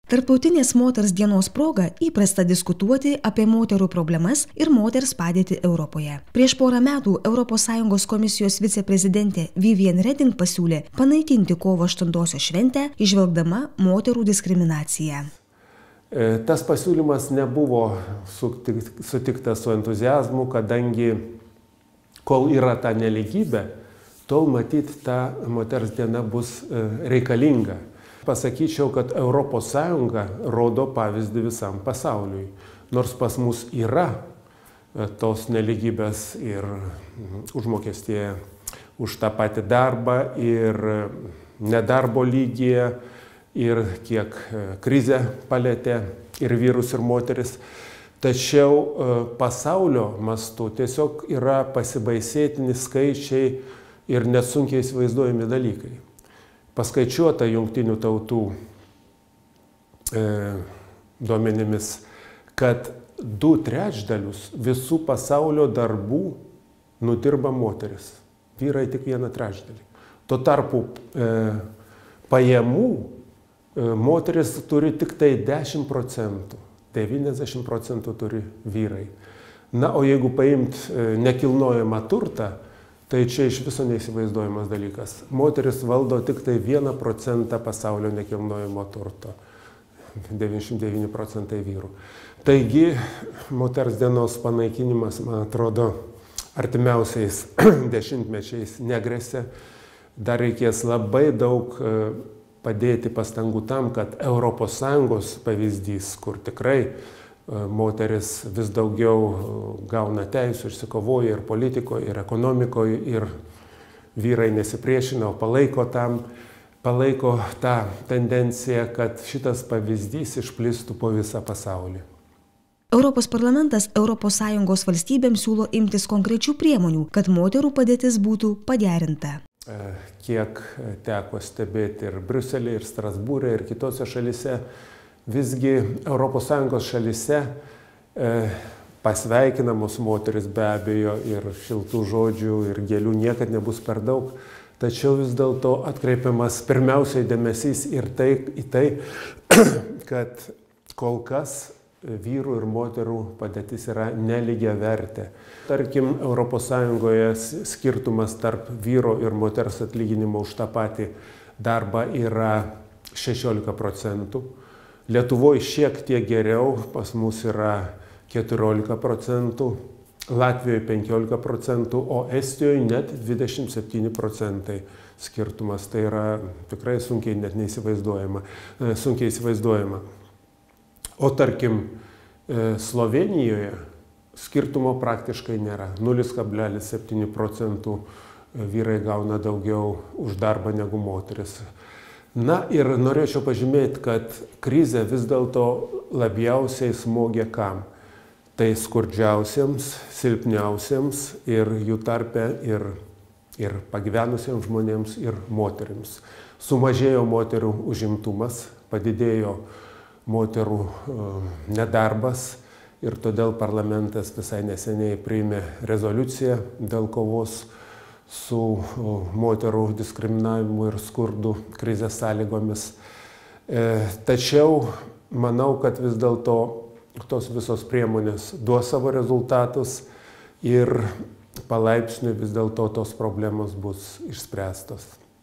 Tarptautinės moters dienos proga įprasta diskutuoti apie moterų problemas ir moters padėtį Europoje. Prieš porą metų ES komisijos viceprezidentė Viviane Reding pasiūlė panaikinti kovo 8-osios šventę, įžvelgdama moterų diskriminaciją. Tas pasiūlymas nebuvo sutiktas su entuziazmu, kadangi kol yra ta neligybė, tol matyt ta moters diena bus reikalinga. Pasakyčiau, kad ES rodo pavyzdį visam pasauliui. Nors pas mus yra tos neligybės ir užmokestyje už tą patį darbą ir nedarbo lygyje ir kiek krizė palėtė ir vyrus ir moteris. Tačiau pasaulio mastu tiesiog yra pasibaisėtini skaičiai ir nesunkiai įsivaizduojami dalykai. Paskaičiuota Jungtinių tautų duomenimis, kad 2/3 visų pasaulio darbų nudirba moteris. Vyrai tik 1/3. Tuo tarpu pajamų moteris turi tik tai 10%, 90% turi vyrai. Na, o jeigu paimt nekilnojamą turtą, tai čia iš viso neįsivaizduojamas dalykas. Moteris valdo tik tai 1% pasaulio nekilnojamo turto, 99% vyrų. Taigi, moters dienos panaikinimas, man atrodo, artimiausiais dešimtmečiais negresia. Dar reikės labai daug padėti pastangų tam, kad ES pavyzdys, kur tikrai moteris vis daugiau gauna teisų, išsikovoja ir politikoje, ir ekonomikoje, ir vyrai nesipriešina, palaiko tą tendenciją, kad šitas pavyzdys išplistų po visą pasaulį. Europos parlamentas ES valstybėms siūlo imtis konkrečių priemonių, kad moterų padėtis būtų pagerinta. Kiek teko stebėti ir Briuselėje, ir Strasbūre, ir kitose šalise, visgi ES šalise pasveikinamos moteris be abejo ir šiltų žodžių ir gėlių niekad nebus per daug, tačiau vis dėlto atkreipiamas pirmiausiai dėmesys ir į tai, kad kol kas vyrų ir moterų padėtis yra nelygiavertė. Tarkim, ES skirtumas tarp vyro ir moters atlyginimo už tą patį darbą yra 16%. Lietuvoje šiek tiek geriau, pas mus yra 14%, Latvijoje 15%, o Estijoje net 27% skirtumas. Tai yra tikrai sunkiai net neįsivaizduojama, sunkiai įsivaizduojama. O tarkim, Slovenijoje skirtumo praktiškai nėra. 0,7% vyrai gauna daugiau už darbą negu moteris. Na ir norėčiau pažymėti, kad krizė vis dėlto labiausiai smogė kam? Tai skurdžiausiems, silpniausiems ir jų tarpe ir pagyvenusiems žmonėms ir moterims. Sumažėjo moterų užimtumas, padidėjo moterų nedarbas ir todėl parlamentas visai neseniai priėmė rezoliuciją dėl kovos su moterų diskriminavimu ir skurdu krizės sąlygomis. Tačiau manau, kad vis dėlto tos visos priemonės duos savo rezultatus ir palaipsniui vis dėlto tos problemos bus išspręstos.